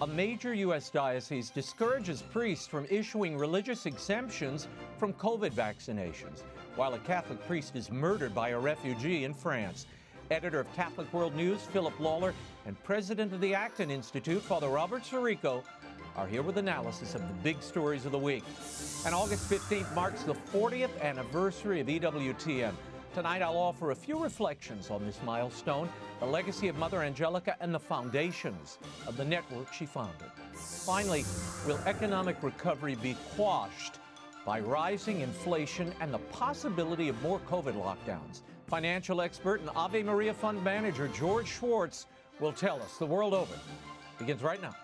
A major U.S. diocese discourages priests from issuing religious exemptions from COVID vaccinations, while a Catholic priest is murdered by a refugee in France. Editor of Catholic World News, Philip LAWLER, and president of the Acton Institute, Father Robert SIRICO, are here with analysis of the big stories of the week. And August 15th marks the 40th anniversary of EWTN. Tonight I'll offer a few reflections on this milestone, the legacy of Mother Angelica, and the foundations of the network she founded. Finally, will economic recovery be quashed by rising inflation and the possibility of more COVID lockdowns? Financial expert and Ave Maria Fund manager George Schwartz will tell us. The world over begins right now.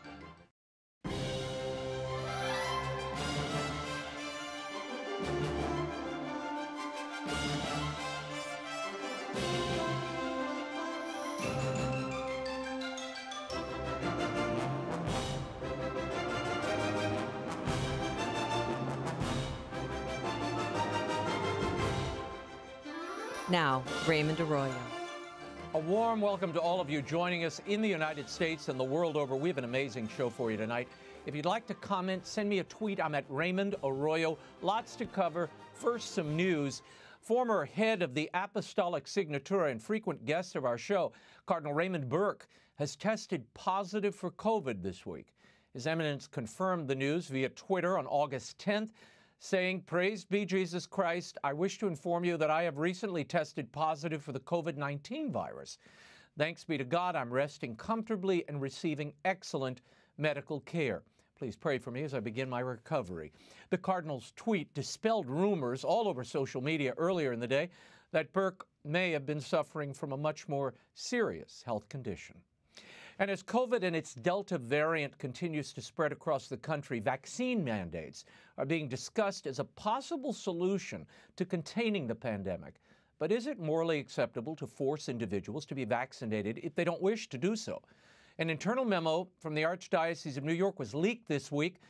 Now, Raymond Arroyo. A warm welcome to all of you joining us in the United States and the world over. We have an amazing show for you tonight. If you'd like to comment, send me a tweet. I'm at Raymond Arroyo. Lots to cover. First, some news. Former head of the Apostolic Signatura and frequent guest of our show, Cardinal Raymond Burke, has tested positive for COVID this week. His Eminence confirmed the news via Twitter on August 10th, saying, "Praised be Jesus Christ, I wish to inform you that I have recently tested positive for the COVID-19 virus. Thanks be to God, I'm resting comfortably and receiving excellent medical care. Please pray for me as I begin my recovery." The Cardinal's tweet dispelled rumors all over social media earlier in the day that Burke may have been suffering from a much more serious health condition. And as COVID and its Delta variant continues to spread across the country, vaccine mandates are being discussed as a possible solution to containing the pandemic. But is it morally acceptable to force individuals to be vaccinated if they don't wish to do so? An internal memo from the Archdiocese of New York was leaked this week.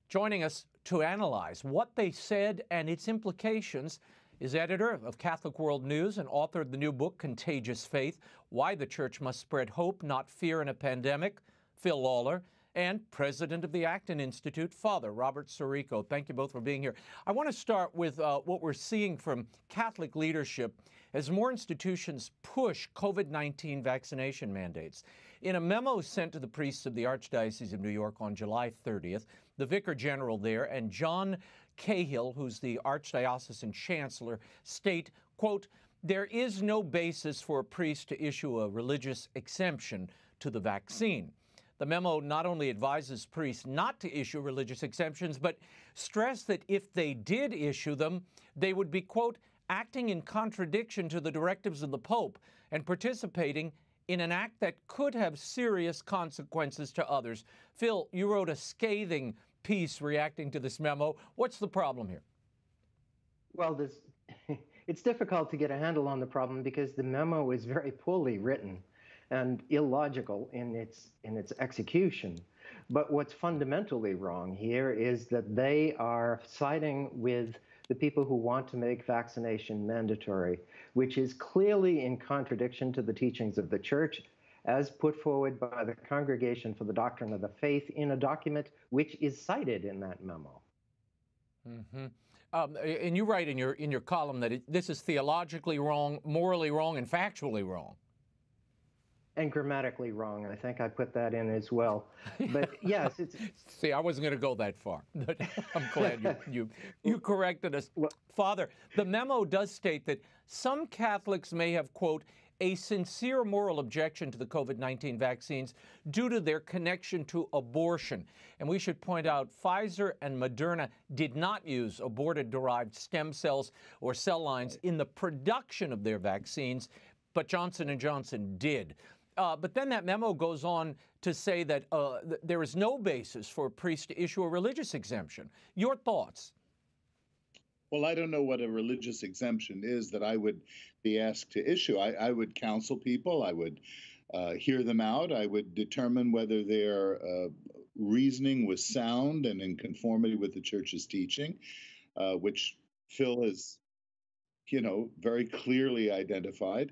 Joining us to analyze what they said and its implications is editor of Catholic World News and author of the new book, Contagious Faith, Why the Church Must Spread Hope, Not Fear in a Pandemic, Phil LAWLER, and president of the Acton Institute, Father Robert SIRICO. Thank you both for being here. I want to start with what we're seeing from Catholic leadership as more institutions push COVID-19 vaccination mandates. In a memo sent to the priests of the Archdiocese of New York on July 30th, the Vicar General there and John Cahill, who's the Archdiocesan Chancellor, state, quote, "There is no basis for a priest to issue a religious exemption to the vaccine." The memo not only advises priests not to issue religious exemptions, but stress that if they did issue them, they would be, quote, "acting in contradiction to the directives of the Pope and participating in an act that could have serious consequences to others." Phil, you wrote a scathing piece reacting to this memo. What's the problem here? Well, it's difficult to get a handle on the problem because the memo is very poorly written and illogical in its execution. But what's fundamentally wrong here is that they are siding with the people who want to make vaccination mandatory, which is clearly in contradiction to the teachings of the Church, as put forward by the Congregation for the Doctrine of the Faith in a document which is cited in that memo. Mm-hmm. And you write in your column that this is theologically wrong, morally wrong, and factually wrong. And grammatically wrong. I think I put that in as well. But yes, it's... See, I wasn't going to go that far, but I'm glad you corrected us. Well, Father, the memo does state that some Catholics may have, quote, "a sincere moral objection to the COVID-19 vaccines due to their connection to abortion." And we should point out Pfizer and Moderna did not use aborted-derived stem cells or cell lines in the production of their vaccines, but Johnson & Johnson did. But then that memo goes on to say that there is no basis for a priest to issue a religious exemption. Your thoughts? Well, I don't know what a religious exemption is that I would be asked to issue. I would counsel people. I would hear them out. I would determine whether their reasoning was sound and in conformity with the Church's teaching, which Phil has, very clearly identified.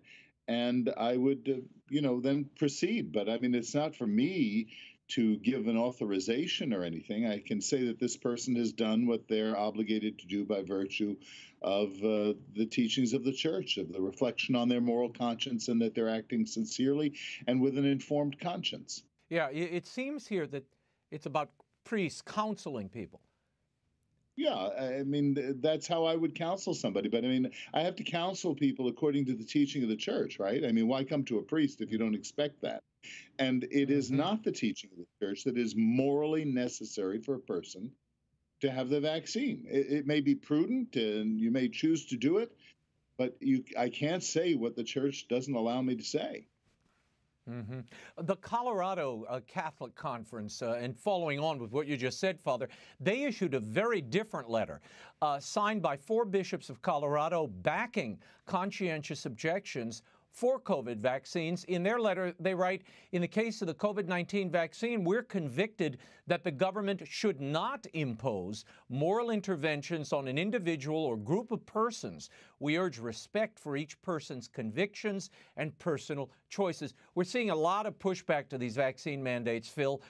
And I would, then proceed. But I mean, it's not for me to give an authorization or anything. I can say that this person has done what they're obligated to do by virtue of the teachings of the church, of the reflection on their moral conscience, and that they're acting sincerely and with an informed conscience. Yeah, it seems here that it's about priests counseling people. Yeah, I mean, that's how I would counsel somebody. But I mean, I have to counsel people according to the teaching of the church, right? I mean, why come to a priest if you don't expect that? And it is not the teaching of the church that is morally necessary for a person to have the vaccine. It may be prudent and you may choose to do it, but I can't say what the church doesn't allow me to say. The Colorado Catholic Conference, and following on with what you just said, Father, they issued a very different letter signed by 4 bishops of Colorado backing conscientious objections for COVID vaccines. In their letter, they write, in the case of the COVID-19 vaccine, we're convicted that the government should not impose moral interventions on an individual or group of persons. We urge respect for each person's convictions and personal choices. We're seeing a lot of pushback to these vaccine mandates, Phil.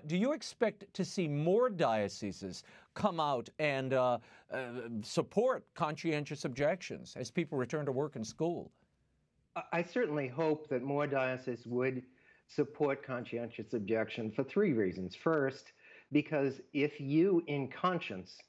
Do you expect to see more dioceses come out and support conscientious objections as people return to work and school? I certainly hope that more dioceses would support conscientious objection for 3 reasons. First, because if you in conscience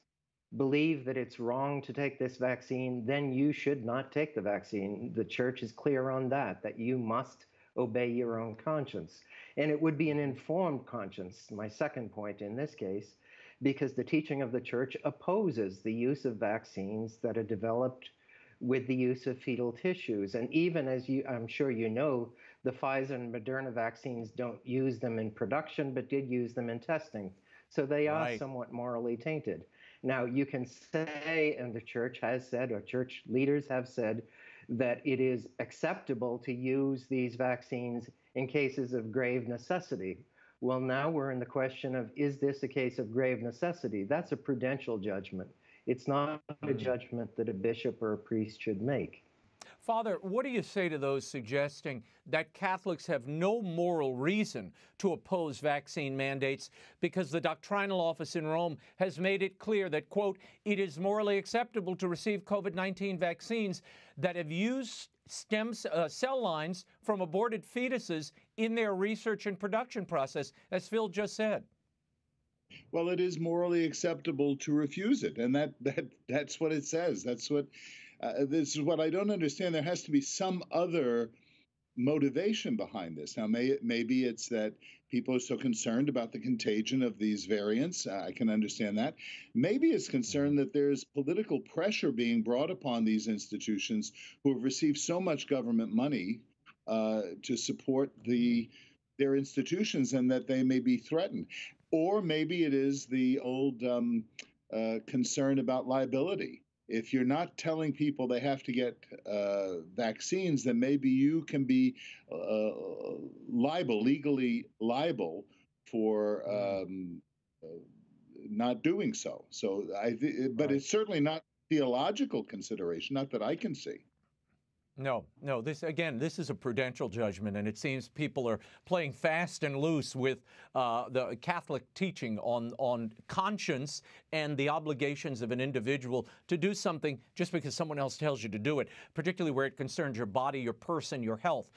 believe that it's wrong to take this vaccine, then you should not take the vaccine. The church is clear on that you must obey your own conscience. And it would be an informed conscience, my second point in this case, because the teaching of the church opposes the use of vaccines that are developed with the use of fetal tissues. And even as I'm sure you know, the Pfizer and Moderna vaccines don't use them in production, but did use them in testing. So they are somewhat morally tainted. Now, you can say, and the church has said, or church leaders have said, that it is acceptable to use these vaccines in cases of grave necessity. Well, now we're in the question of, is this a case of grave necessity? That's a prudential judgment. It's not a judgment that a bishop or a priest should make. Father, what do you say to those suggesting that Catholics have no moral reason to oppose vaccine mandates because the doctrinal office in Rome has made it clear that, quote, it is morally acceptable to receive COVID-19 vaccines that have used cell lines from aborted fetuses in their research and production process, as Phil just said? Well, it is morally acceptable to refuse it, and that's what it says. That's what this is what I don't understand. There has to be some other motivation behind this. Now, maybe it's that people are so concerned about the contagion of these variants. I can understand that. Maybe it's concerned that there's political pressure being brought upon these institutions who have received so much government money to support their institutions, and that they may be threatened. Or maybe it is the old concern about liability. If you're not telling people they have to get vaccines, then maybe you can be legally liable for not doing so. So, but it's certainly not theological consideration, not that I can see. No. This is a prudential judgment, and it seems people are playing fast and loose with the Catholic teaching on conscience and the obligations of an individual to do something just because someone else tells you to do it, particularly where it concerns your body, your person, your health.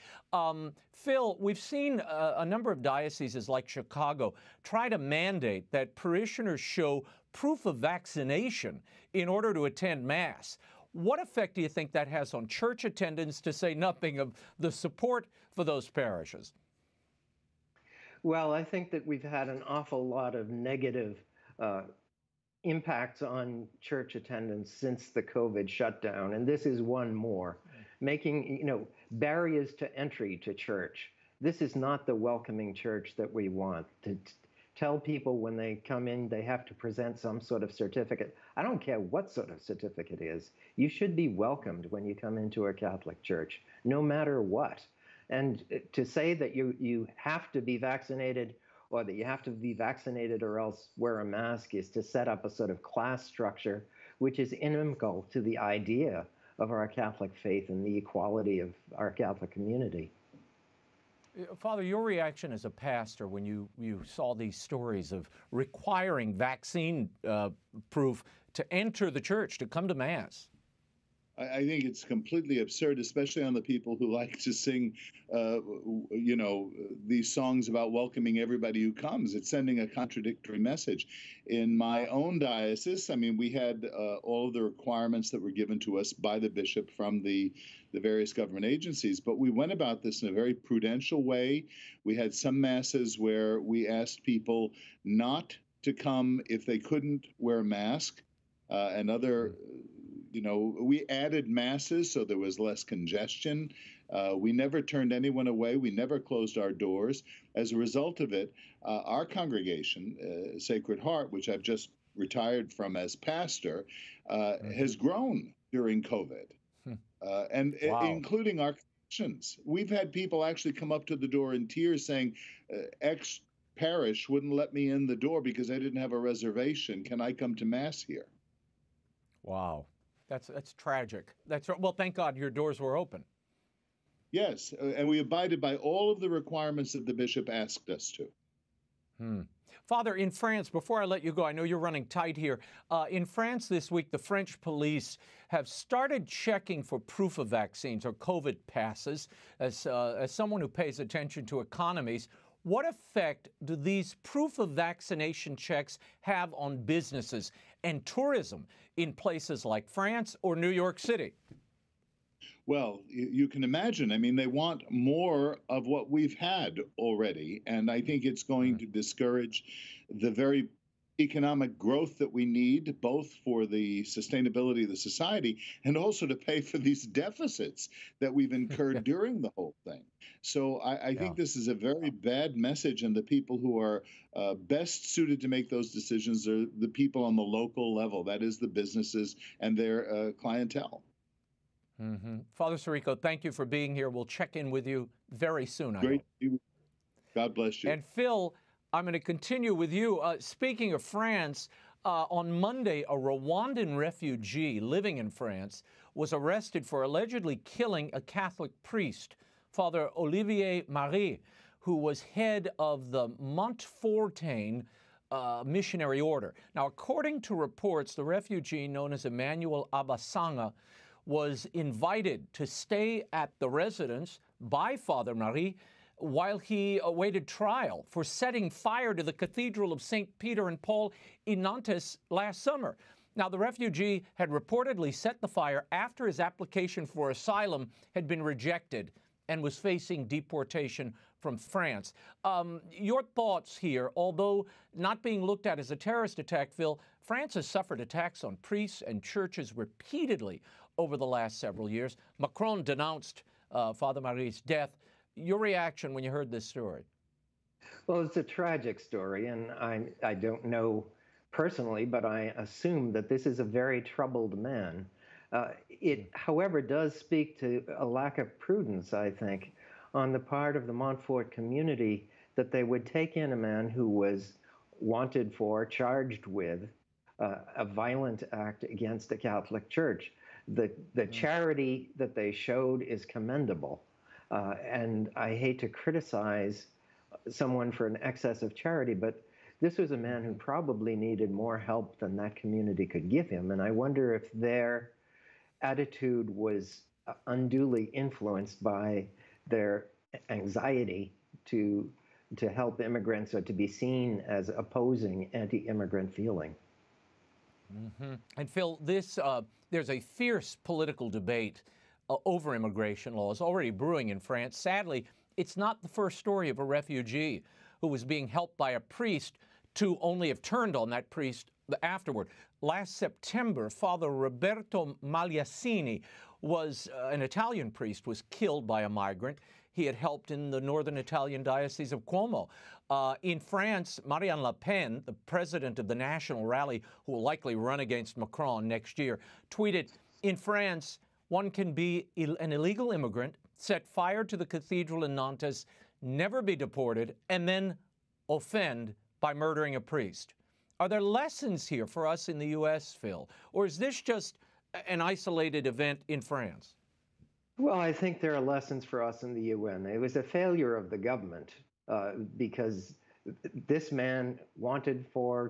Phil, we've seen a number of dioceses like Chicago try to mandate that parishioners show proof of vaccination in order to attend Mass. What effect do you think that has on church attendance, to say nothing of the support for those parishes? Well, I think that we've had an awful lot of negative impacts on church attendance since the COVID shutdown, and this is one more. Making, barriers to entry to church. This is not the welcoming church that we want. To tell people when they come in they have to present some sort of certificate. I don't care what sort of certificate it is. You should be welcomed when you come into a Catholic church, no matter what. And to say that you have to be vaccinated, or that you have to be vaccinated or else wear a mask, is to set up a sort of class structure which is inimical to the idea of our Catholic faith and the equality of our Catholic community. Father, your reaction as a pastor when you saw these stories of requiring vaccine proof to enter the church, to come to Mass? I think it's completely absurd, especially on the people who like to sing, these songs about welcoming everybody who comes. It's sending a contradictory message. In my own diocese, I mean, we had all of the requirements that were given to us by the bishop from the various government agencies, but we went about this in a very prudential way. We had some masses where we asked people not to come if they couldn't wear a mask, and other we added masses so there was less congestion. We never turned anyone away. We never closed our doors. As a result of it, our congregation, Sacred Heart, which I've just retired from as pastor, has grown during COVID, and wow. Including our connections. We've had people actually come up to the door in tears saying, X parish wouldn't let me in the door because I didn't have a reservation. Can I come to Mass here? Wow. That's tragic. Well, thank God your doors were open. Yes, and we abided by all of the requirements that the bishop asked us to. Father, in France, before I let you go, I know you're running tight here. In France this week, the French police have started checking for proof of vaccines or COVID passes. As someone who pays attention to economies, what effect do these proof of vaccination checks have on businesses and tourism in places like France or New York City? Well, you can imagine. I mean, they want more of what we've had already, and I think it's going to discourage the very economic growth that we need, both for the sustainability of the society and also to pay for these deficits that we've incurred during the whole thing. So I think this is a very bad message, and the people who are best suited to make those decisions are the people on the local level, that is the businesses and their clientele. Father SIRICO, thank you for being here. We'll check in with you very soon. Great. God bless you. And Phil, I'm going to continue with you. Speaking of France, on Monday, a Rwandan refugee living in France was arrested for allegedly killing a Catholic priest, Father Olivier Marie, who was head of the Montfortain missionary order. Now, according to reports, the refugee known as Emmanuel Abasanga was invited to stay at the residence by Father Marie while he awaited trial for setting fire to the Cathedral of St. Peter and Paul in Nantes last summer. Now, the refugee had reportedly set the fire after his application for asylum had been rejected and was facing deportation from France. Your thoughts here, although not being looked at as a terrorist attack, Phil, France has suffered attacks on priests and churches repeatedly over the last several years. Macron denounced Father Marie's death. Your reaction when you heard this story? Well, it's a tragic story, and I don't know personally, but I assume that this is a very troubled man. It, however, does speak to a lack of prudence, I think, on the part of the Montfort community, that they would take in a man who was wanted for, charged with a violent act against the Catholic Church. The charity that they showed is commendable, and I hate to criticize someone for an excess of charity, but this was a man who probably needed more help than that community could give him, and I wonder if their attitude was unduly influenced by their anxiety to help immigrants or to be seen as opposing anti-immigrant feeling. And Phil, there's a fierce political debate over immigration laws already brewing in France. Sadly, it's not the first story of a refugee who was being helped by a priest to only have turned on that priest afterward. Last September, Father Roberto Magliasini was an Italian priest, was killed by a migrant. He had helped in the northern Italian diocese of Como. In France, Marine Le Pen, the president of the National Rally, who will likely run against Macron next year, tweeted, "In France, one can be an illegal immigrant, set fire to the cathedral in Nantes, never be deported, and then offend by murdering a priest." Are there lessons here for us in the U.S., Phil? Or is this just an isolated event in France? Well, I think there are lessons for us in the UN. It was a failure of the government because this man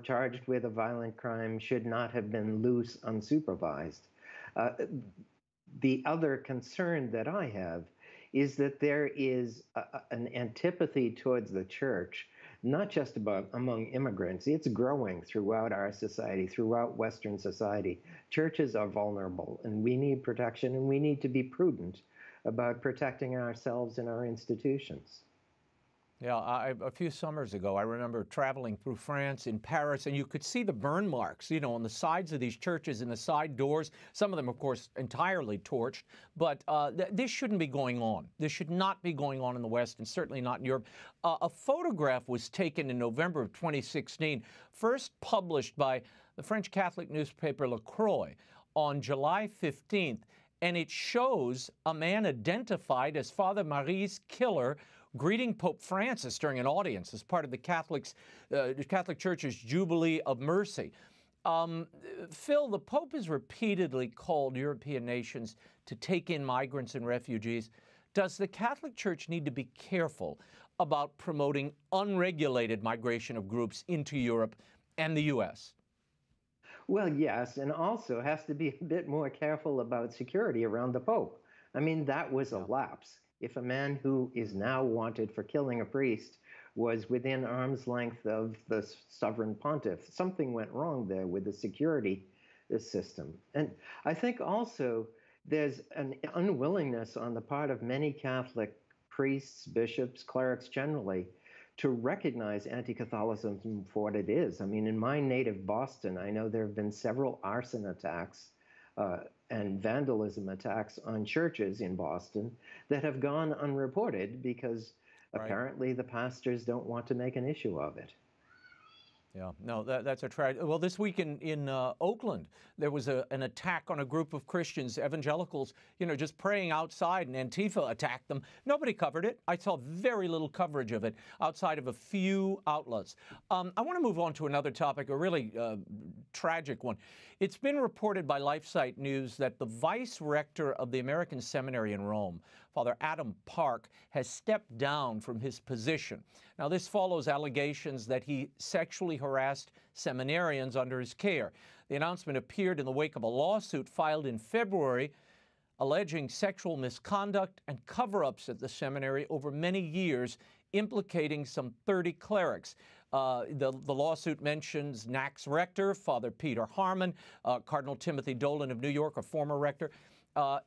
charged with a violent crime, should not have been loose unsupervised. Uh, the other concern that I have is that there is an antipathy towards the church, not just among immigrants. It's growing throughout our society, throughout Western society. Churches are vulnerable, and we need protection, and we need to be prudent about protecting ourselves and our institutions. Yeah, a few summers ago, I remember traveling through France, in Paris, and you could see the burn marks, you know, on the sides of these churches and the side doors. Some of them, of course, entirely torched. But this shouldn't be going on. This should not be going on in the West, and certainly not in Europe. A photograph was taken in November of 2016, first published by the French Catholic newspaper La Croix on July 15th, and it shows a man identified as Father Marie's killer greeting Pope Francis during an audience as part of the Catholic Church's Jubilee of Mercy. Phil, the Pope has repeatedly called European nations to take in migrants and refugees. Does the Catholic Church need to be careful about promoting unregulated migration of groups into Europe and the U.S.? Well, yes, and also has to be a bit more careful about security around the Pope. I mean, that was a lapse. If a man who is now wanted for killing a priest was within arm's length of the sovereign pontiff, something went wrong there with the security system. And I think also there's an unwillingness on the part of many Catholic priests, bishops, clerics generally, to recognize anti-Catholicism for what it is. I mean, in my native Boston, I know there have been several arson attacks and vandalism attacks on churches in Boston that have gone unreported because apparently the pastors don't want to make an issue of it. Yeah, no, that's a tragedy. Well, this week in Oakland, there was an attack on a group of Christians, evangelicals, you know, just praying outside, and Antifa attacked them. Nobody covered it. I saw very little coverage of it outside of a few outlets. I want to move on to another topic, a really tragic one. It's been reported by LifeSite News that the vice rector of the American Seminary in Rome, Father Adam Park, has stepped down from his position. Now, this follows allegations that he sexually harassed seminarians under his care. The announcement appeared in the wake of a lawsuit filed in February alleging sexual misconduct and cover-ups at the seminary over many years, implicating some 30 clerics. The lawsuit mentions NAC's rector, Father Peter Harmon, Cardinal Timothy Dolan of New York, a former rector.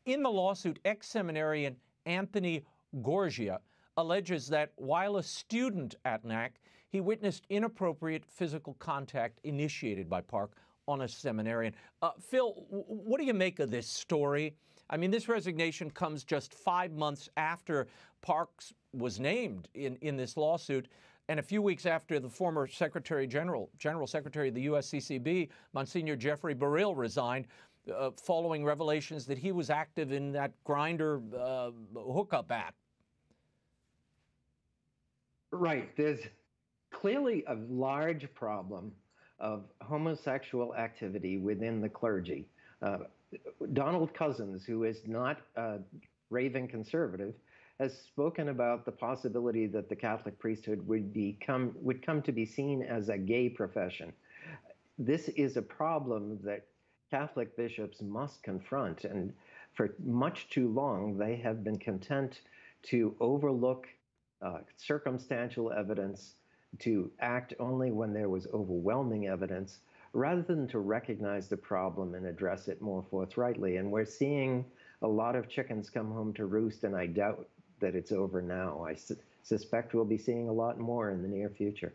In the lawsuit, ex-seminarian Anthony Gorgia alleges that while a student at NAC, he witnessed inappropriate physical contact initiated by Park on a seminarian. Phil, what do you make of this story? I mean, this resignation comes just 5 months after Parks was named in this lawsuit, and a few weeks after the former General Secretary of the USCCB, Monsignor Jeffrey Burrill, resigned following revelations that he was active in that Grindr hookup act. Right. There's clearly a large problem of homosexual activity within the clergy. Donald Cousins, who is not a raving conservative, has spoken about the possibility that the Catholic priesthood would come to be seen as a gay profession. This is a problem that Catholic bishops must confront, and for much too long they have been content to overlook circumstantial evidence, to act only when there was overwhelming evidence, rather than to recognize the problem and address it more forthrightly. And we're seeing a lot of chickens come home to roost, and I doubt that it's over now. I suspect we'll be seeing a lot more in the near future.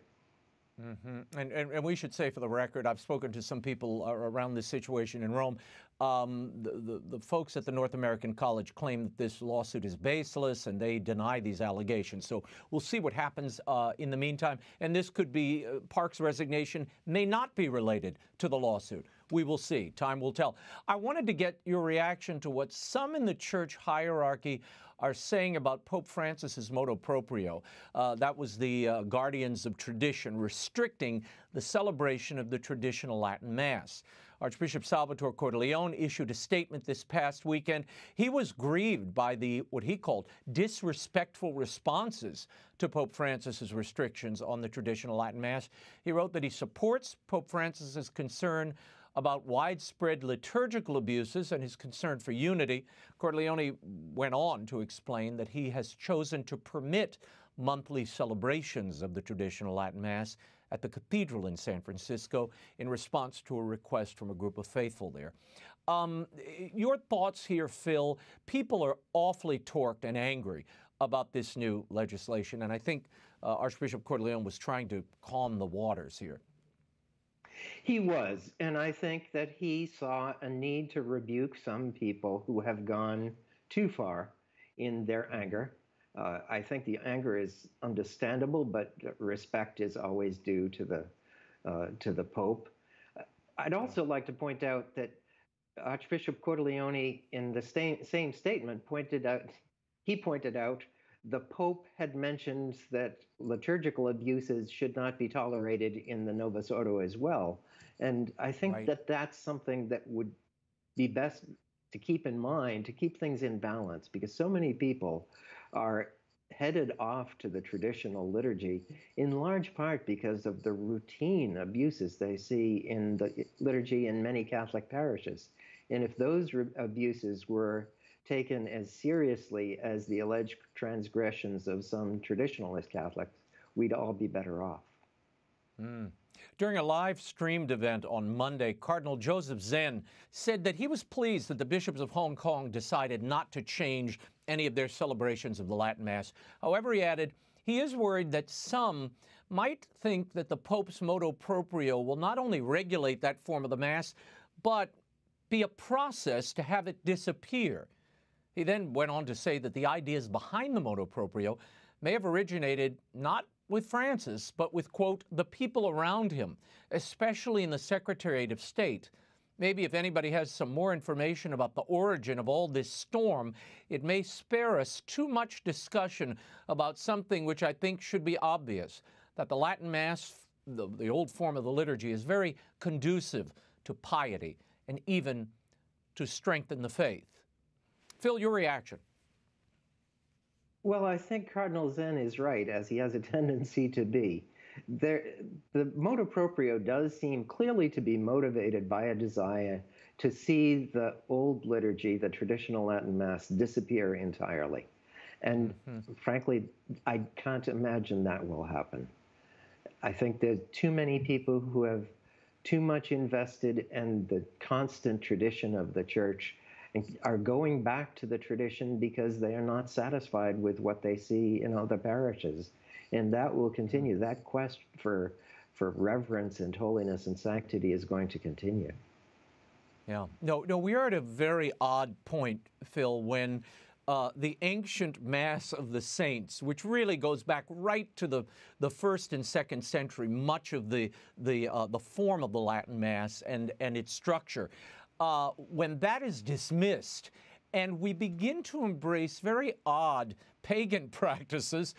Mm-hmm. And we should say, for the record, I've spoken to some people around this situation in Rome. The folks at the North American College claim that this lawsuit is baseless, and they deny these allegations. So we'll see what happens in the meantime. And this could be Park's resignation may not be related to the lawsuit. We will see. Time will tell. I wanted to get your reaction to what some in the church hierarchy are saying about Pope Francis's motu proprio. That was the guardians of tradition, restricting the celebration of the traditional Latin Mass. Archbishop Salvatore Cordileone issued a statement this past weekend. He was grieved by what he called disrespectful responses to Pope Francis's restrictions on the traditional Latin Mass. He wrote that he supports Pope Francis's concern about widespread liturgical abuses and his concern for unity. Cordileone went on to explain that he has chosen to permit monthly celebrations of the traditional Latin Mass at the cathedral in San Francisco in response to a request from a group of faithful there. Your thoughts here, Phil? People are awfully torqued and angry about this new legislation, and I think Archbishop Cordileone was trying to calm the waters here. He was, and I think that he saw a need to rebuke some people who have gone too far in their anger. I think the anger is understandable, but respect is always due to the Pope. I'd also like to point out that Archbishop Cordileone, in the same statement, pointed out the Pope had mentioned that liturgical abuses should not be tolerated in the Novus Ordo as well. And I think that that's something that would be best to keep in mind, to keep things in balance, because so many people are headed off to the traditional liturgy, in large part because of the routine abuses they see in the liturgy in many Catholic parishes. And if those abuses were taken as seriously as the alleged transgressions of some traditionalist Catholics, we'd all be better off. During a live-streamed event on Monday, Cardinal Joseph Zen said that he was pleased that the bishops of Hong Kong decided not to change any of their celebrations of the Latin Mass. However, he added, he is worried that some might think that the Pope's motu proprio will not only regulate that form of the Mass, but be a process to have it disappear. He then went on to say that the ideas behind the motu proprio may have originated not with Francis, but with, quote, the people around him, especially in the Secretariat of State. Maybe if anybody has some more information about the origin of all this storm, it may spare us too much discussion about something which I think should be obvious, that the Latin Mass, the old form of the liturgy, is very conducive to piety and even to strengthen the faith. Phil, your reaction? Well, I think Cardinal Zen is right, as he has a tendency to be. The motu proprio does seem clearly to be motivated by a desire to see the old liturgy, the traditional Latin Mass, disappear entirely. And frankly, I can't imagine that will happen. I think there's too many people who have too much invested in the constant tradition of the Church and are going back to the tradition because they are not satisfied with what they see in other parishes. And that will continue. That quest for reverence and holiness and sanctity is going to continue. Yeah. No, we are at a very odd point, Phil, when the ancient Mass of the Saints, which really goes back right to the 1st and 2nd century, much of the form of the Latin Mass and its structure, when that is dismissed and we begin to embrace very odd pagan practices,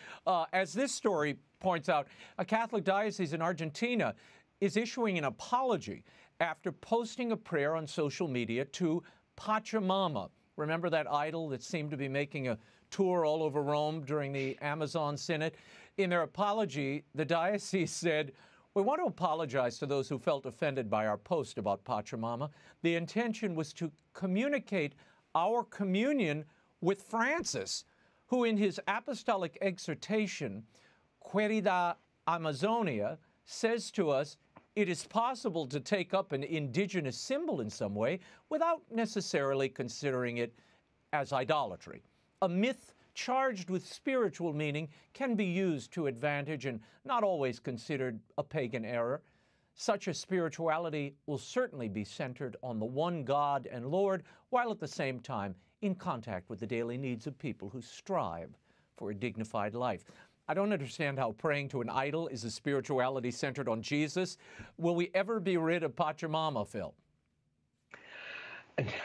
as this story points out, a Catholic diocese in Argentina is issuing an apology after posting a prayer on social media to Pachamama. Remember that idol that seemed to be making a tour all over Rome during the Amazon Synod? In their apology, the diocese said, we want to apologize to those who felt offended by our post about Pachamama. The intention was to communicate our communion with Francis, who in his apostolic exhortation, Querida Amazonia, says to us, it is possible to take up an indigenous symbol in some way without necessarily considering it as idolatry. A myth charged with spiritual meaning can be used to advantage and not always considered a pagan error. Such a spirituality will certainly be centered on the one God and Lord, while at the same time in contact with the daily needs of people who strive for a dignified life. I don't understand how praying to an idol is a spirituality centered on Jesus. Will we ever be rid of Pachamama, Phil?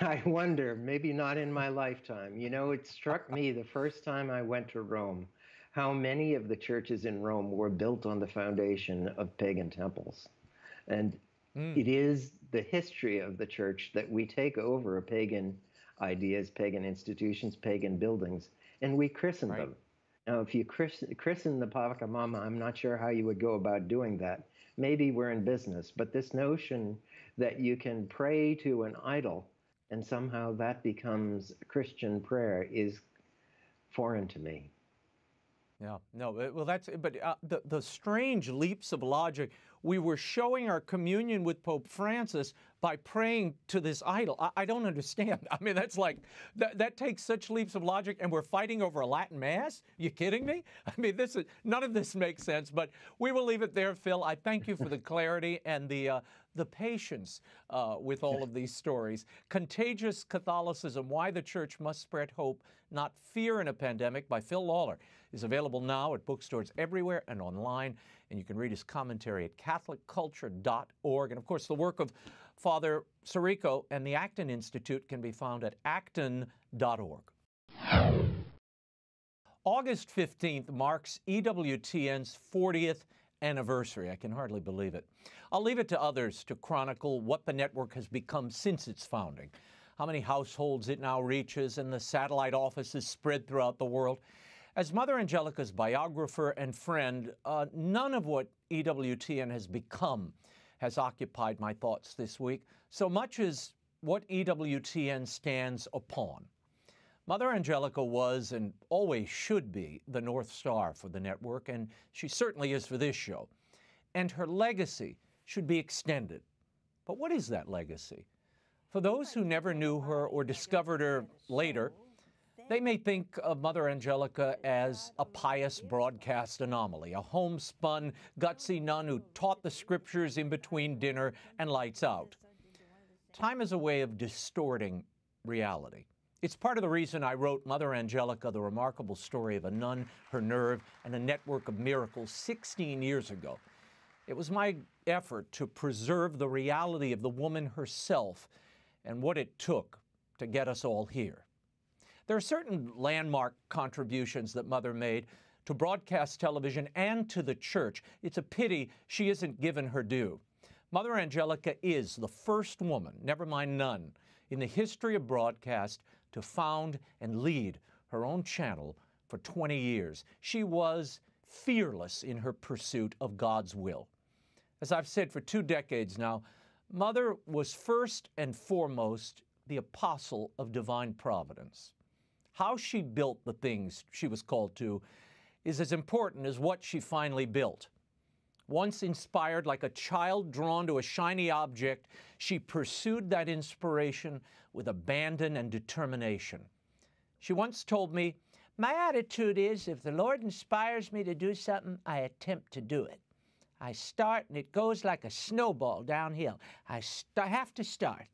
I wonder, maybe not in my lifetime. You know, it struck me the first time I went to Rome, how many of the churches in Rome were built on the foundation of pagan temples. And it is the history of the church that we take over pagan ideas, pagan institutions, pagan buildings, and we christen them. Now, if you christen the Pachamama, I'm not sure how you would go about doing that. Maybe we're in business, but this notion that you can pray to an idol and somehow that becomes Christian prayer is foreign to me. Yeah, no, well, but the strange leaps of logic. We were showing our communion with Pope Francis by praying to this idol. I don't understand. I mean, that's like, that takes such leaps of logic, and we're fighting over a Latin Mass? You kidding me? I mean, none of this makes sense, but we will leave it there, Phil. I thank you for the clarity and the patience with all of these stories. Contagious Catholicism, Why the Church Must Spread Hope, Not Fear in a Pandemic by Phil Lawler is available now at bookstores everywhere and online, and you can read his commentary at catholicculture.org. And of course, the work of Father SIRICO and the Acton Institute can be found at acton.org. August 15th marks EWTN's 40th anniversary. I can hardly believe it. I'll leave it to others to chronicle what the network has become since its founding, how many households it now reaches, and the satellite offices spread throughout the world. As Mother Angelica's biographer and friend, none of what EWTN has become has occupied my thoughts this week, so much as what EWTN stands upon. Mother Angelica was and always should be the North Star for the network, and she certainly is for this show. And her legacy should be extended. But what is that legacy? For those who never knew her or discovered her later, they may think of Mother Angelica as a pious broadcast anomaly, a homespun, gutsy nun who taught the scriptures in between dinner and lights out. Time is a way of distorting reality. It's part of the reason I wrote Mother Angelica, the remarkable story of a nun, her nerve, and a network of miracles 16 years ago. It was my effort to preserve the reality of the woman herself and what it took to get us all here. There are certain landmark contributions that Mother made to broadcast television and to the church. It's a pity she isn't given her due. Mother Angelica is the first woman, never mind none, in the history of broadcast to found and lead her own channel for 20 years. She was fearless in her pursuit of God's will. As I've said for 2 decades now, Mother was first and foremost the apostle of divine providence. How she built the things she was called to is as important as what she finally built. Once inspired like a child drawn to a shiny object, she pursued that inspiration with abandon and determination. She once told me, "My attitude is if the Lord inspires me to do something, I attempt to do it. I start and it goes like a snowball downhill. I have to start.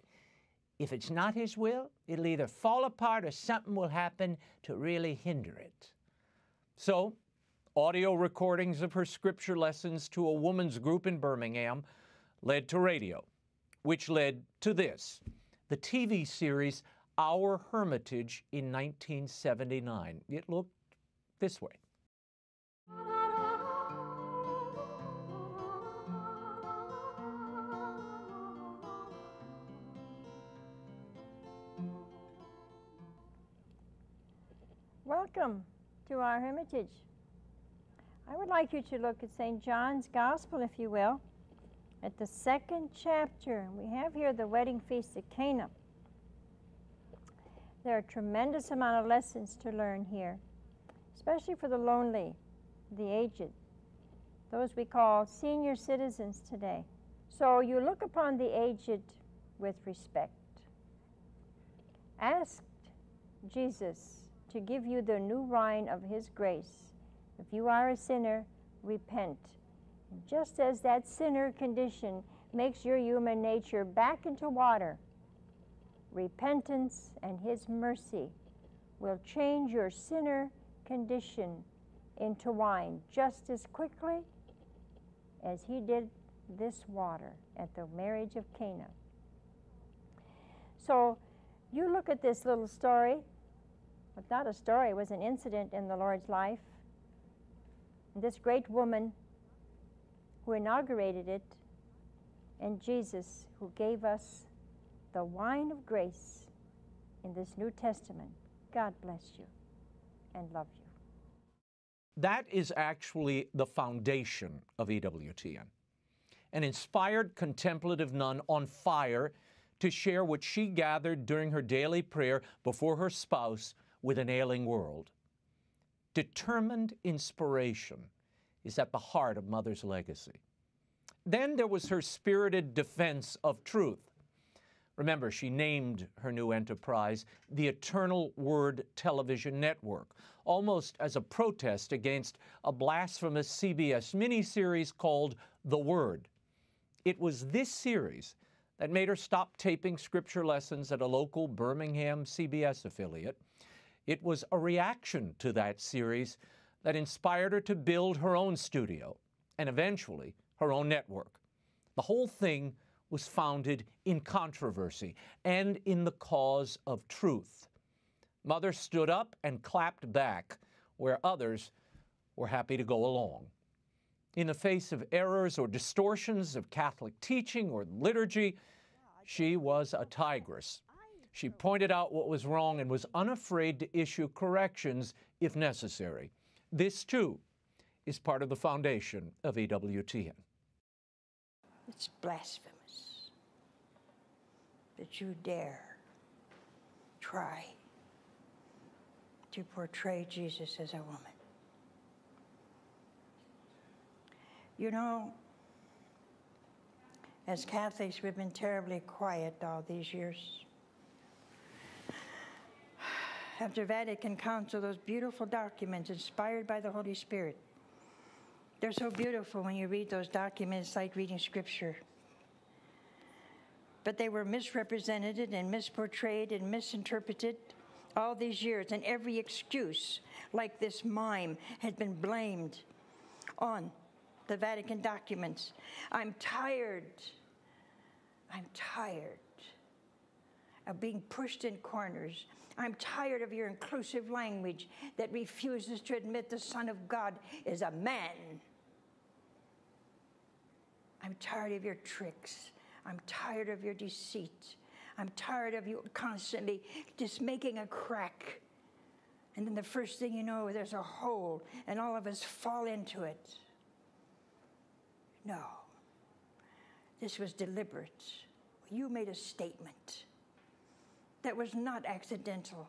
If it's not His will, it'll either fall apart or something will happen to really hinder it." So, audio recordings of her scripture lessons to a woman's group in Birmingham led to radio, which led to this, the TV series Our Hermitage in 1979. It looked this way. Welcome to Our Hermitage. I would like you to look at St. John's Gospel, if you will, at the 2nd chapter. We have here the wedding feast at Canaan. There are a tremendous amount of lessons to learn here, especially for the lonely, the aged, those we call senior citizens today. So you look upon the aged with respect. Ask Jesus to give you the new wine of His grace. If you are a sinner, repent. Just as that sinner condition makes your human nature back into water, repentance and His mercy will change your sinner condition into wine just as quickly as He did this water at the marriage of Canaan. So You look at this little story. It's not a story, it was an incident in the Lord's life. And this great woman who inaugurated it, and Jesus who gave us the wine of grace in this New Testament. God bless you and love you. That is actually the foundation of EWTN. An inspired contemplative nun on fire to share what she gathered during her daily prayer before her spouse with an ailing world. Determined inspiration is at the heart of Mother's legacy. Then there was her spirited defense of truth. Remember, she named her new enterprise the Eternal Word Television Network, almost as a protest against a blasphemous CBS miniseries called The Word. It was this series that made her stop taping scripture lessons at a local Birmingham CBS affiliate. It was a reaction to that series that inspired her to build her own studio and eventually her own network. The whole thing was founded in controversy and in the cause of truth. Mother stood up and clapped back where others were happy to go along. In the face of errors or distortions of Catholic teaching or liturgy, she was a tigress. She pointed out what was wrong and was unafraid to issue corrections if necessary. This, too, is part of the foundation of EWTN. It's blasphemous that you dare try to portray Jesus as a woman. You know, as Catholics, we've been terribly quiet all these years. After Vatican Council, those beautiful documents inspired by the Holy Spirit, they're so beautiful when you read those documents, like reading Scripture. But they were misrepresented and misportrayed and misinterpreted all these years, and every excuse, like this mime, had been blamed on the Vatican documents. I'm tired of being pushed in corners. I'm tired of your inclusive language that refuses to admit the Son of God is a man. I'm tired of your tricks. I'm tired of your deceit. I'm tired of you constantly just making a crack. And then the first thing you know, there's a hole, and all of us fall into it. No. This was deliberate. You made a statement that was not accidental.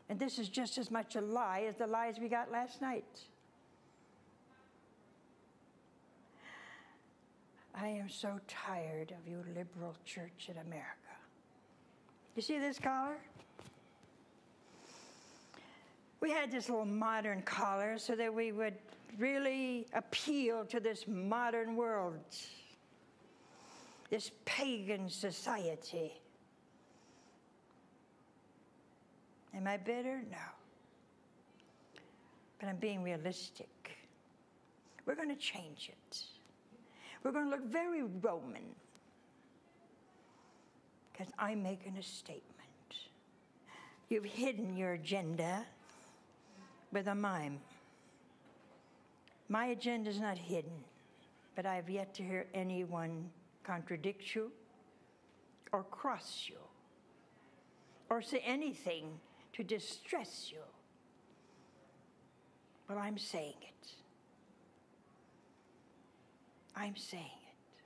And this is just as much a lie as the lies we got last night. I am so tired of you liberal church in America. You see this collar? We had this little modern collar so that we would really appeal to this modern world, this pagan society. Am I bitter? No. But I'm being realistic. We're going to change it. We're going to look very Roman, because I'm making a statement. You've hidden your agenda with a mime. My agenda is not hidden, but I have yet to hear anyone contradict you or cross you or say anything to distress you. Well, I'm saying it. I'm saying it.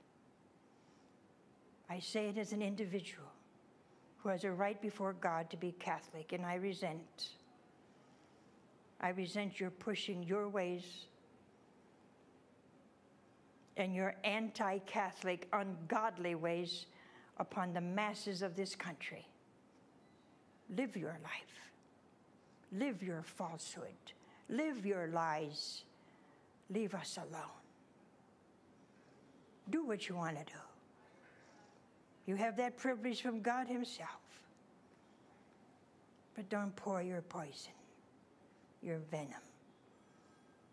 I say it as an individual who has a right before God to be Catholic, and I resent your pushing your ways and your anti-Catholic, ungodly ways upon the masses of this country. Live your life. Live your falsehood. Live your lies. Leave us alone. Do what you want to do. You have that privilege from God Himself. But don't pour your poison, your venom,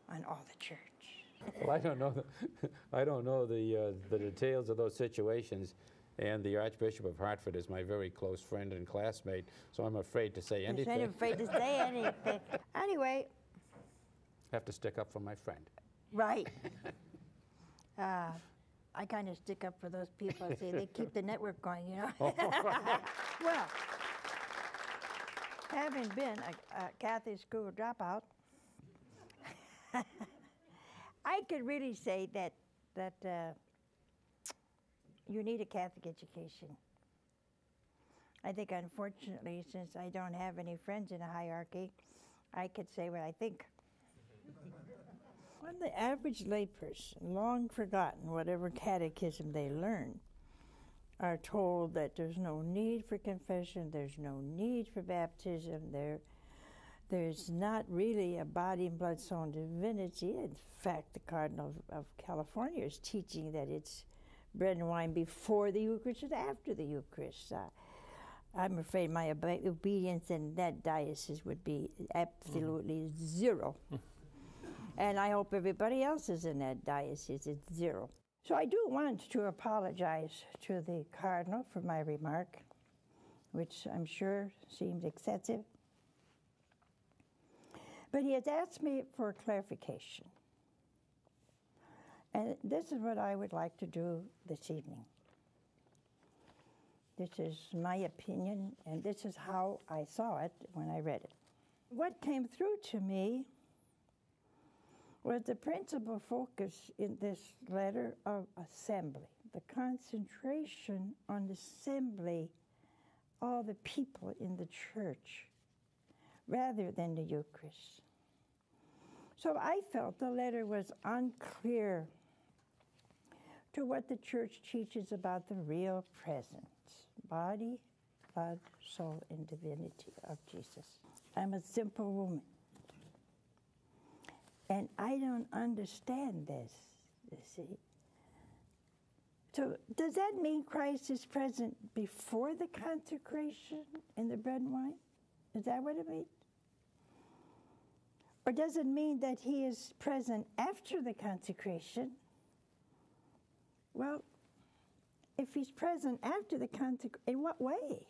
on all the church. Well, I don't know the details of those situations. And the Archbishop of Hartford is my very close friend and classmate, so I'm afraid to say anything. I'm afraid to say anything. Anyway. Have to stick up for my friend. Right. I kind of stick up for those people. See, they keep the network going, you know. Well, having been a Catholic school dropout, I could really say that you need a Catholic education. I think, unfortunately, since I don't have any friends in a hierarchy, I could say what I think. When the average layperson, long forgotten whatever catechism they learn, are told that there's no need for confession, there's no need for baptism, there's not really a body and blood, soul, and divinity. In fact, the Cardinal of California is teaching that it's bread and wine before the Eucharist and after the Eucharist. I'm afraid my obedience in that diocese would be absolutely zero. And I hope everybody else is in that diocese is zero. So I do want to apologize to the Cardinal for my remark, which I'm sure seemed excessive. But he has asked me for clarification. And this is what I would like to do this evening. This is my opinion, and this is how I saw it when I read it. What came through to me was the principal focus in this letter of assembly, the concentration on assembly, all the people in the church, rather than the Eucharist. So I felt the letter was unclear to what the church teaches about the real presence, body, blood, soul, and divinity of Jesus. I'm a simple woman. And I don't understand this, you see. So does that mean Christ is present before the consecration in the bread and wine? Is that what it means? Or does it mean that he is present after the consecration? Well, if he's present after the consecration, in what way?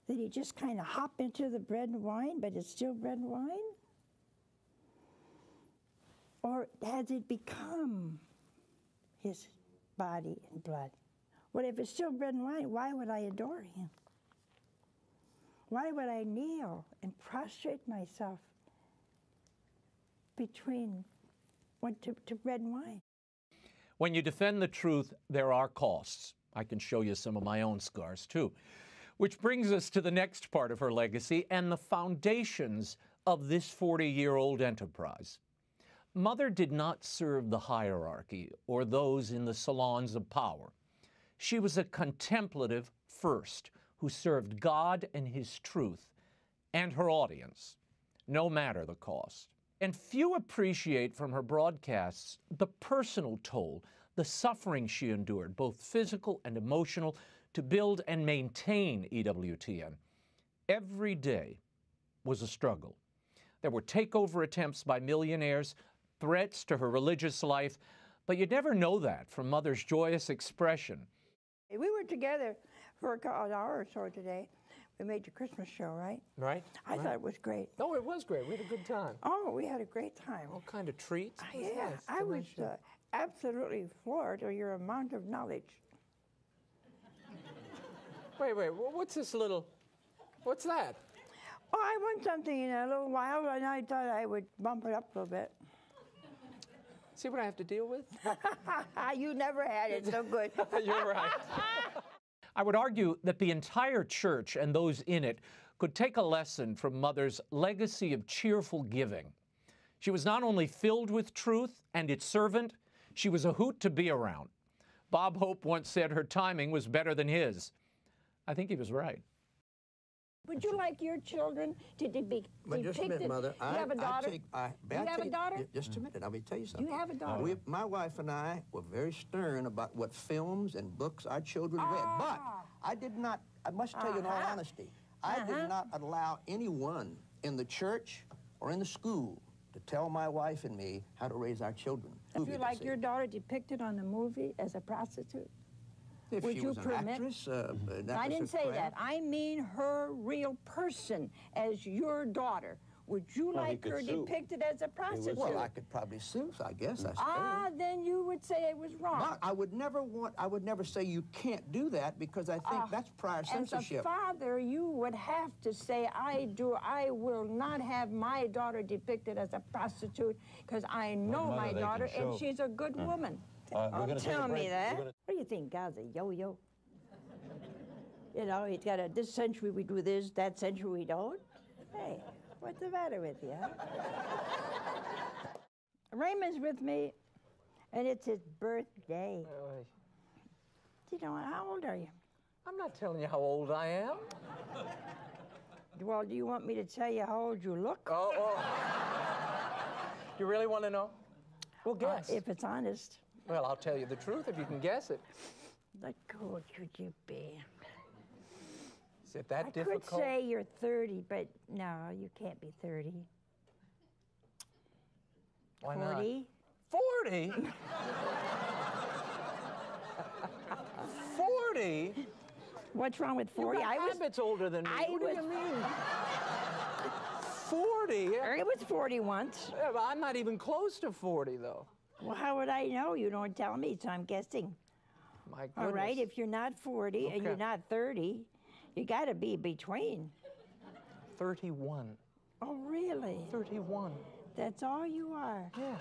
Did he just kind of hop into the bread and wine, but it's still bread and wine? Or has it become his body and blood? Well, if it's still bread and wine, why would I adore him? Why would I kneel and prostrate myself between to bread and wine? When you defend the truth, there are costs. I can show you some of my own scars, too. Which brings us to the next part of her legacy and the foundations of this 40-year-old enterprise. Mother did not serve the hierarchy or those in the salons of power. She was a contemplative first who served God and His truth and her audience, no matter the cost. And few appreciate from her broadcasts the personal toll, the suffering she endured, both physical and emotional, to build and maintain EWTN. Every day was a struggle. There were takeover attempts by millionaires, threats to her religious life, but you'd never know that from Mother's joyous expression. We were together for an hour or so today. We made the Christmas show, right? Right. I thought it was great. Oh, it was great. We had a good time. Oh, we had a great time. All kind of treats. Yeah, I was absolutely floored at your amount of knowledge. Wait, what's this little, what's that? Oh, I want something in a little while, and I thought I would bump it up a little bit. See what I have to deal with? You never had it so good. You're right. I would argue that the entire church and those in it could take a lesson from Mother's legacy of cheerful giving. She was not only filled with truth and its servant, she was a hoot to be around. Bob Hope once said her timing was better than his. I think he was right. Would you like your children to be depicted? Just a minute, Mother. You have a daughter? You have a daughter? Just a minute. Let me tell you something. You have a daughter? My wife and I were very stern about what films and books our children read. But I did not, I must tell you in all honesty, I did not allow anyone in the church or in the school to tell my wife and me how to raise our children. Would you like your daughter depicted on the movie as a prostitute? If Would she you was an permit? actress, I didn't say that. I mean her real person as your daughter. Would you like her depicted as a prostitute? Well, I could probably sue, I guess. Then you would say it was wrong. But I would never say you can't do that, because I think that's prior censorship. As a father, you would have to say, I will not have my daughter depicted as a prostitute, because I know my daughter and she's a good woman. Tell me that. What do you think? God's a yo-yo? You know, he's got this century we do this, that century we don't. Hey, what's the matter with you, huh? Raymond's with me, and it's his birthday. You know, how old are you? I'm not telling you how old I am. Well, do you want me to tell you how old you look? Oh. You really want to know? Well, guess. If it's honest. Well, I'll tell you the truth if you can guess it. Like, how old could you be? Is it that difficult? I could say you're 30, but no, you can't be 30. Why 40? Not? 40? 40? What's wrong with 40? You got habits older than me. What do you mean? 40? I was 40 once. Yeah, but I'm not even close to 40, though. Well, how would I know? You don't tell me, so I'm guessing. My goodness. All right, if you're not 40 and you're not 30, you got to be between. 31. Oh, really? 31. That's all you are. Yeah.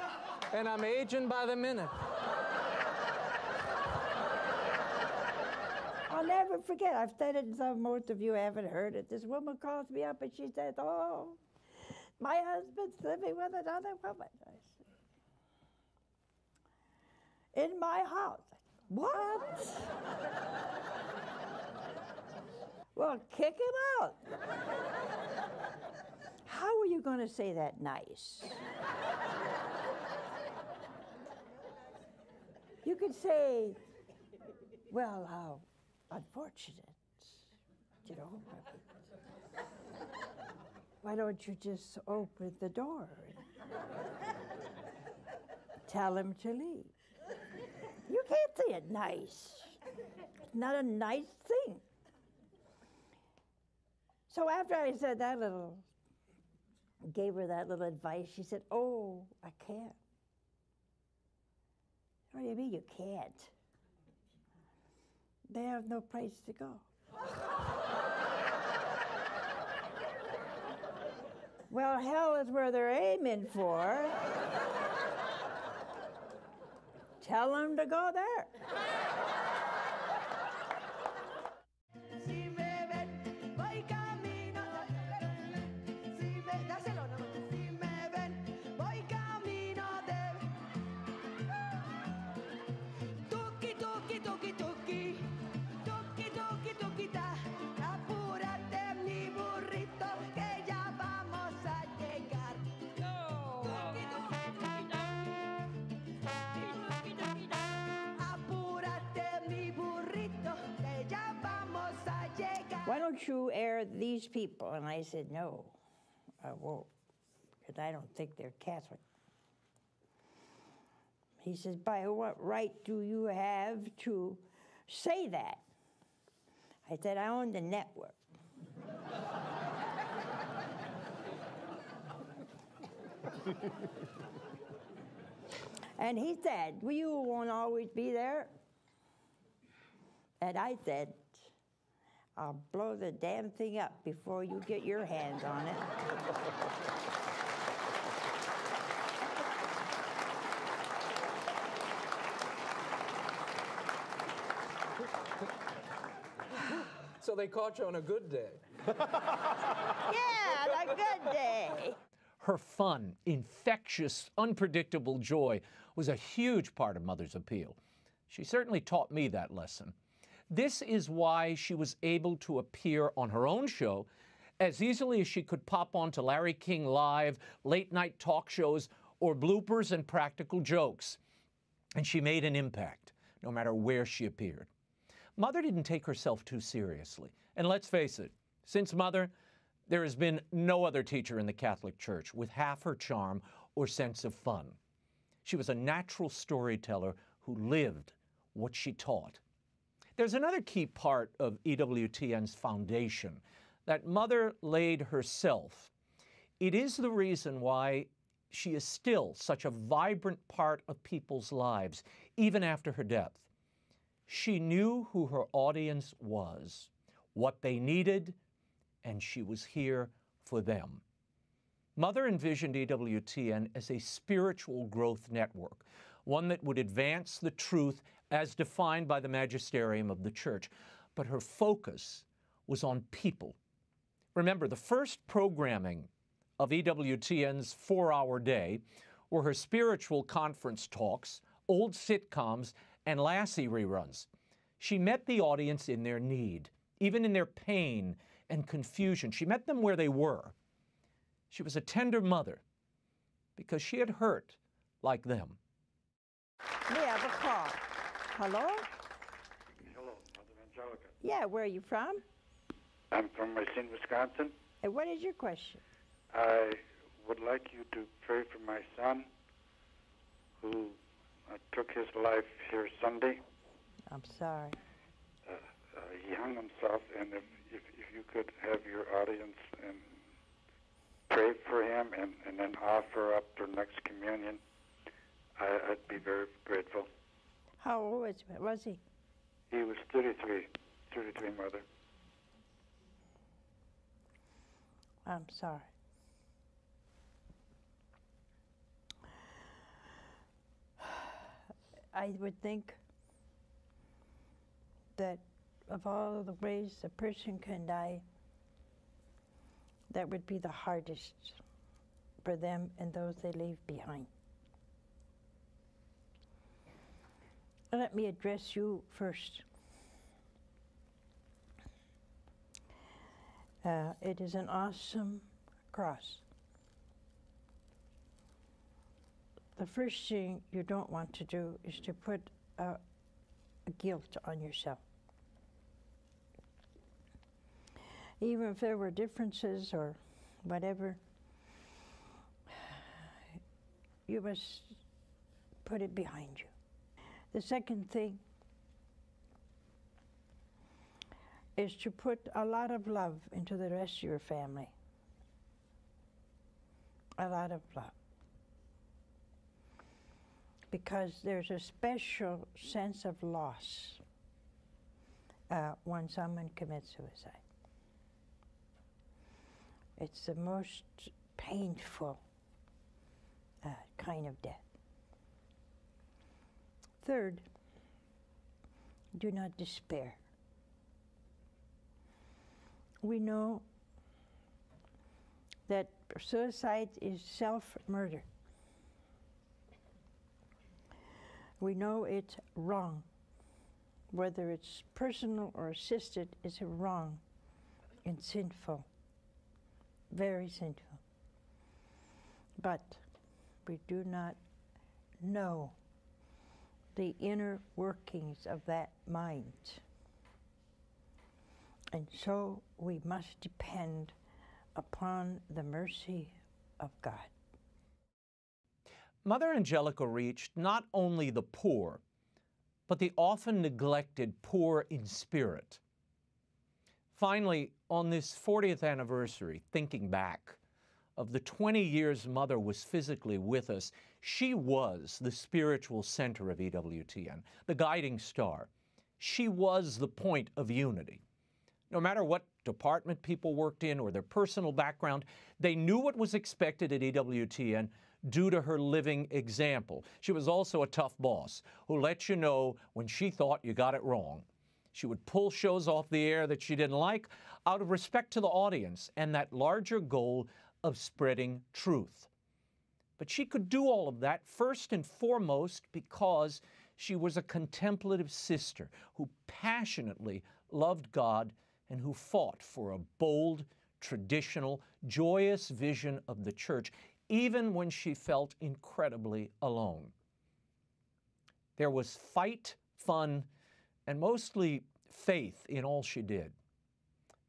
And I'm aging by the minute. I'll never forget. I've said it, so most of you haven't heard it. This woman calls me up and she says, oh, my husband's living with another woman. I said, in my house. What? Well, kick him out. How are you going to say that nice? You could say, well, how unfortunate, you know. Why don't you just open the door and tell him to leave? You can't say it nice. It's not a nice thing. So after I said that gave her that little advice, she said, oh, I can't. What do you mean you can't? They have no place to go. Well, hell is where they're aiming for. Tell them to go there. Why don't you air these people? And I said, no, I won't, because I don't think they're Catholic. He says, by what right do you have to say that? I said, I own the network. And he said, well, you won't always be there. And I said, I'll blow the damn thing up before you get your hands on it. So they caught you on a good day. Yeah, a good day. Her fun, infectious, unpredictable joy was a huge part of Mother's appeal. She certainly taught me that lesson. This is why she was able to appear on her own show as easily as she could pop on to Larry King Live, late-night talk shows, or bloopers and practical jokes. And she made an impact, no matter where she appeared. Mother didn't take herself too seriously. And let's face it, since Mother, there has been no other teacher in the Catholic Church with half her charm or sense of fun. She was a natural storyteller who lived what she taught. There's another key part of EWTN's foundation that Mother laid herself. It is the reason why she is still such a vibrant part of people's lives, even after her death. She knew who her audience was, what they needed, and she was here for them. Mother envisioned EWTN as a spiritual growth network, one that would advance the truth as defined by the magisterium of the church. But her focus was on people. Remember, the first programming of EWTN's 4-hour day were her spiritual conference talks, old sitcoms, and Lassie reruns. She met the audience in their need, even in their pain and confusion. She met them where they were. She was a tender mother because she had hurt like them. We have a call. Hello? Hello, Mother Angelica. Yeah, where are you from? I'm from Racine, Wisconsin. And what is your question? I would like you to pray for my son who took his life here Sunday. I'm sorry. He hung himself, and if you could have your audience and pray for him and then offer up for next communion, I'd be very grateful. How old was he? He was 33, Mother. I'm sorry. I would think that of all of the ways a person can die, that would be the hardest for them and those they leave behind. Let me address you first. It is an awesome cross. The first thing you don't want to do is to put a guilt on yourself. Even if there were differences or whatever, you must put it behind you. The second thing is to put a lot of love into the rest of your family. A lot of love. Because there's a special sense of loss when someone commits suicide. It's the most painful kind of death. Third, do not despair. We know that suicide is self-murder. We know it's wrong. Whether it's personal or assisted, it's wrong and sinful, very sinful. But we do not know the inner workings of that mind. And so we must depend upon the mercy of God. Mother Angelica reached not only the poor, but the often neglected poor in spirit. Finally, on this 40th anniversary, thinking back of the 20 years Mother was physically with us, she was the spiritual center of EWTN, the guiding star. She was the point of unity. No matter what department people worked in or their personal background, they knew what was expected at EWTN due to her living example. She was also a tough boss who let you know when she thought you got it wrong. She would pull shows off the air that she didn't like out of respect to the audience and that larger goal of spreading truth. But she could do all of that first and foremost because she was a contemplative sister who passionately loved God and who fought for a bold, traditional, joyous vision of the church, even when she felt incredibly alone. There was fight, fun, and mostly faith in all she did.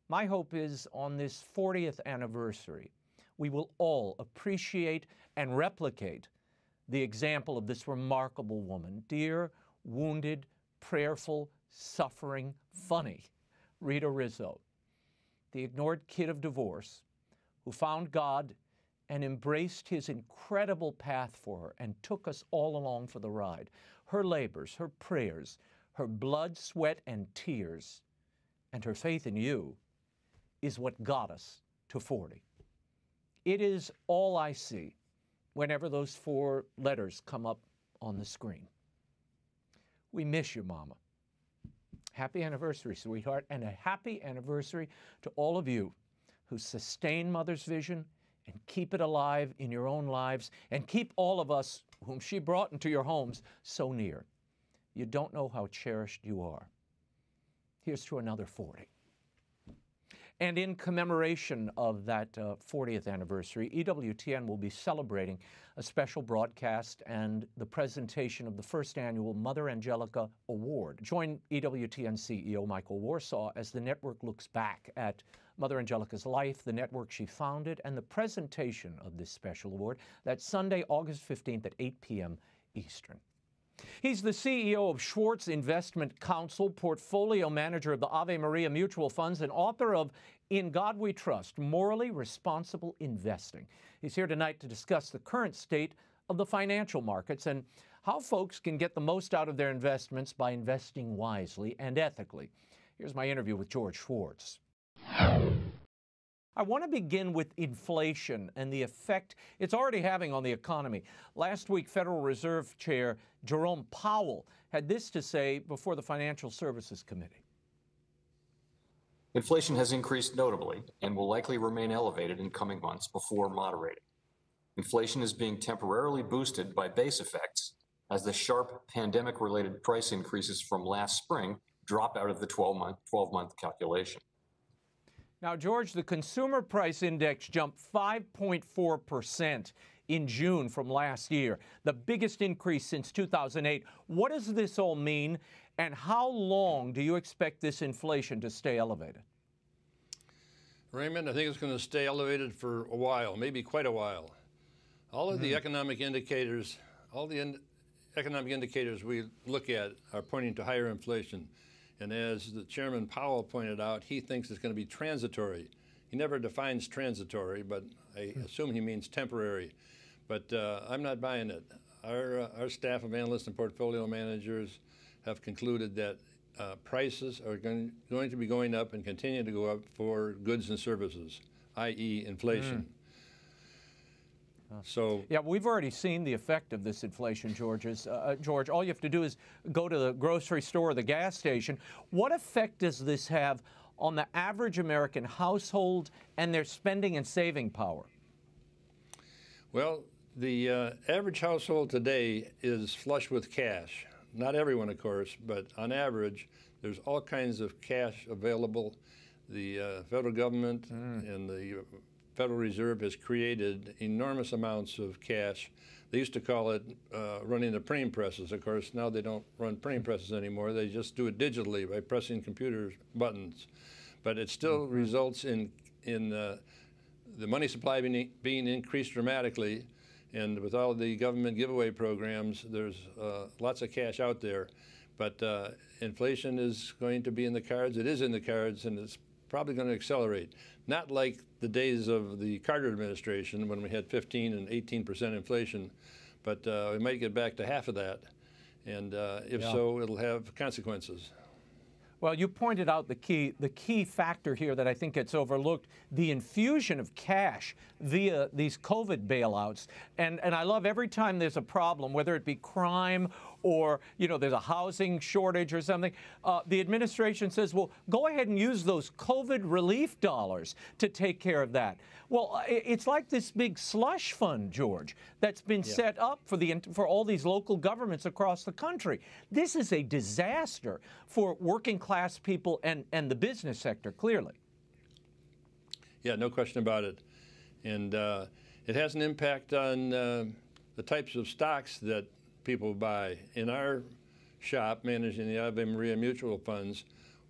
My hope is on this 40th anniversary, we will all appreciate and replicate the example of this remarkable woman, dear, wounded, prayerful, suffering, funny. Rita Rizzo, the ignored kid of divorce who found God and embraced his incredible path for her and took us all along for the ride. Her labors, her prayers, her blood, sweat, and tears, and her faith in you is what got us to 40. It is all I see whenever those 4 letters come up on the screen. We miss you, Mama. Happy anniversary, sweetheart, and a happy anniversary to all of you who sustain Mother's vision and keep it alive in your own lives and keep all of us whom she brought into your homes so near. You don't know how cherished you are. Here's to another 40. And in commemoration of that 40th anniversary, EWTN will be celebrating a special broadcast and the presentation of the first annual Mother Angelica Award. Join EWTN CEO Michael Warsaw as the network looks back at Mother Angelica's life, the network she founded, and the presentation of this special award. That's Sunday, August 15th at 8 p.m. Eastern. He's the CEO of Schwartz Investment Counsel, portfolio manager of the Ave Maria Mutual Funds, and author of In God We Trust, Morally Responsible Investing. He's here tonight to discuss the current state of the financial markets and how folks can get the most out of their investments by investing wisely and ethically. Here's my interview with George Schwartz. I want to begin with inflation and the effect it's already having on the economy. Last week, Federal Reserve Chair Jerome Powell had this to say before the Financial Services Committee. Inflation has increased notably and will likely remain elevated in coming months before moderating. Inflation is being temporarily boosted by base effects as the sharp pandemic-related price increases from last spring drop out of the 12-month calculation. Now, George, the Consumer Price Index jumped 5.4% in June from last year, the biggest increase since 2008. What does this all mean, and how long do you expect this inflation to stay elevated? Raymond, I think it's going to stay elevated for a while, maybe quite a while. All of the economic indicators, economic indicators we look at are pointing to higher inflation. And as the Chairman Powell pointed out, he thinks it's going to be transitory. He never defines transitory, but I assume he means temporary. But I'm not buying it. Our staff of analysts and portfolio managers have concluded that prices are going to be going up and continue to go up for goods and services, i.e. inflation. So yeah, we've already seen the effect of this inflation, George. All you have to do is go to the grocery store or the gas station. What effect does this have on the average American household and their spending and saving power? Well, the average household today is flush with cash. Not everyone, of course, but on average, there's all kinds of cash available. The federal government and the Federal Reserve has created enormous amounts of cash. They used to call it running the printing presses. Of course, now they don't run printing presses anymore. They just do it digitally by pressing computer buttons. But it still results in the money supply being increased dramatically. And with all the government giveaway programs, there's lots of cash out there. But inflation is going to be in the cards. It is in the cards, and it's probably going to accelerate. Not like the days of the Carter administration when we had 15 and 18% inflation, but we might get back to half of that. And if so, it'll have consequences. Well, you pointed out the key factor here that I think gets overlooked, the infusion of cash via these COVID bailouts. And I love every time there's a problem, whether it be crime or, there's a housing shortage or something, the administration says, well, go ahead and use those COVID relief dollars to take care of that. Well, it's like this big slush fund, George, that's been set up for all these local governments across the country. This is a disaster for working class people and the business sector, clearly. Yeah, no question about it. And it has an impact on the types of stocks that people buy. In our shop, managing the Ave Maria Mutual Funds,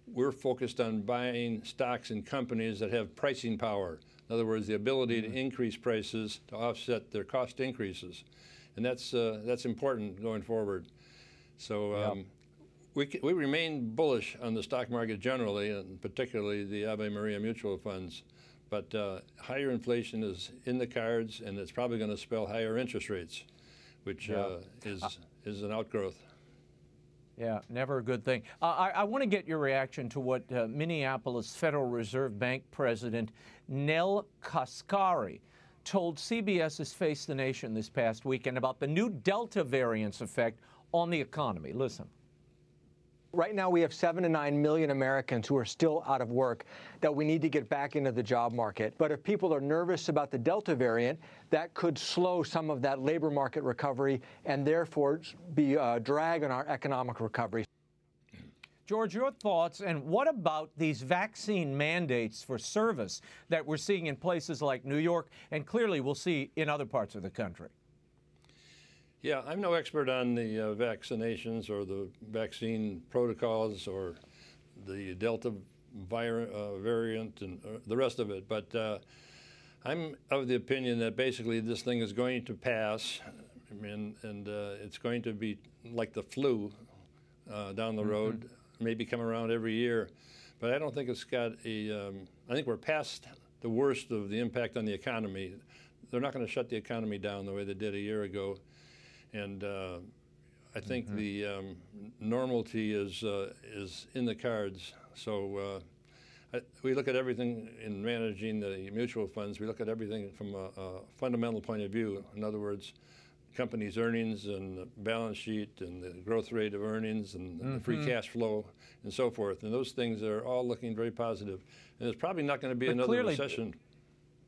we're focused on buying stocks in companies that have pricing power. In other words, the ability to increase prices to offset their cost increases. And that's important going forward. So we remain bullish on the stock market generally, and particularly the Ave Maria Mutual Funds. But higher inflation is in the cards, and it's probably going to spell higher interest rates, which is an outgrowth. Yeah, never a good thing. I want to get your reaction to what Minneapolis Federal Reserve Bank President Nel Kaskari told CBS's Face the Nation this past weekend about the new Delta variant's effect on the economy. Listen. Right now, we have 7 to 9 million Americans who are still out of work that we need to get back into the job market. But if people are nervous about the Delta variant, that could slow some of that labor market recovery and therefore be a drag on our economic recovery. George, your thoughts, and what about these vaccine mandates for service that we're seeing in places like New York and clearly we'll see in other parts of the country? Yeah, I'm no expert on the vaccinations or the vaccine protocols or the Delta variant and the rest of it, but I'm of the opinion that basically this thing is going to pass, and it's going to be like the flu down the road, maybe come around every year, but I don't think it's got a, I think we're past the worst of the impact on the economy. They're not going to shut the economy down the way they did a year ago. And I think the normality is in the cards. So we look at everything in managing the mutual funds. We look at everything from a fundamental point of view. In other words, companies' earnings and the balance sheet and the growth rate of earnings and the free cash flow and so forth. And those things are all looking very positive. And there's probably not going to be another recession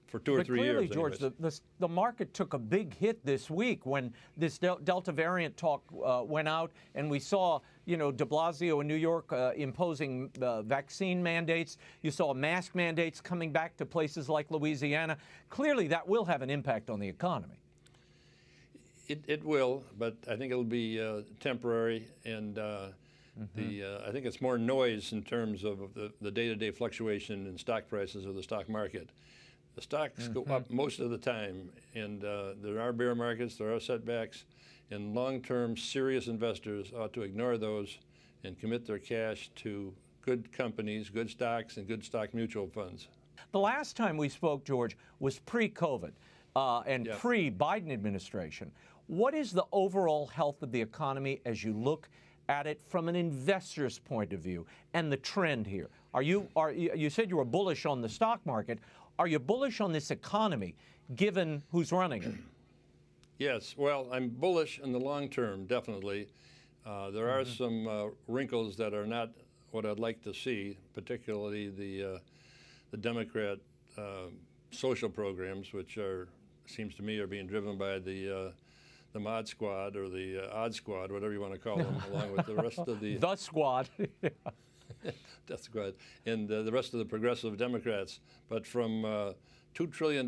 for 2 or 3 years. George, the market took a big hit this week when this Delta variant talk went out, and we saw, de Blasio in New York imposing vaccine mandates. You saw mask mandates coming back to places like Louisiana. Clearly, that will have an impact on the economy. It will, but I think it'll be temporary, and I think it's more noise in terms of the day-to-day fluctuation in stock prices of the stock market. The stocks go up most of the time, and there are bear markets, there are setbacks, and long-term serious investors ought to ignore those and commit their cash to good companies, good stocks, and good stock mutual funds. The last time we spoke, George, was pre-COVID and pre-Biden administration. What is the overall health of the economy as you look at it from an investor's point of view and the trend here? You said you were bullish on the stock market. Are you bullish on this economy, given who's running it? Yes. Well, I'm bullish in the long term, definitely. There are some wrinkles that are not what I'd like to see, particularly the Democrat social programs, which seems to me, are being driven by the Mod Squad or the Odd Squad, whatever you want to call them, along with the rest of the Squad. Death Squad, and the rest of the progressive Democrats. But from $2 trillion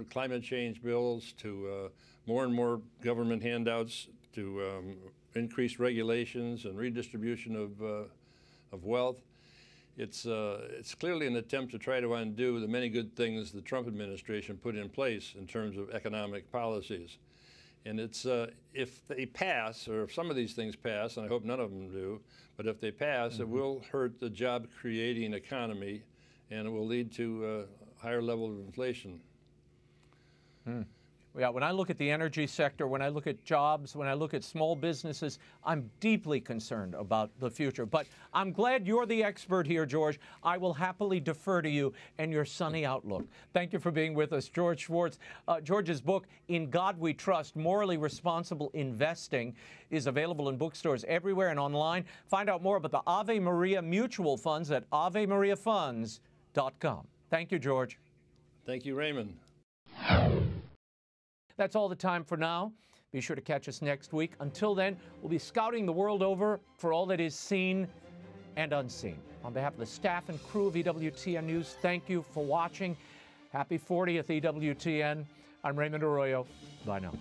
climate change bills to more and more government handouts to increased regulations and redistribution of wealth, it's clearly an attempt to try to undo the many good things the Trump administration put in place in terms of economic policies. And it's if they pass, or if some of these things pass, and I hope none of them do, but if they pass, it will hurt the job-creating economy, and it will lead to a higher level of inflation. Yeah, when I look at the energy sector, when I look at jobs, when I look at small businesses, I'm deeply concerned about the future. But I'm glad you're the expert here, George. I will happily defer to you and your sunny outlook. Thank you for being with us, George Schwartz. George's book, In God We Trust, Morally Responsible Investing, is available in bookstores everywhere and online. Find out more about the Ave Maria Mutual Funds at avemariafunds.com. Thank you, George. Thank you, Raymond. That's all the time for now. Be sure to catch us next week. Until then, we'll be scouting the world over for all that is seen and unseen. On behalf of the staff and crew of EWTN News, thank you for watching. Happy 40th EWTN. I'm Raymond Arroyo. Bye now.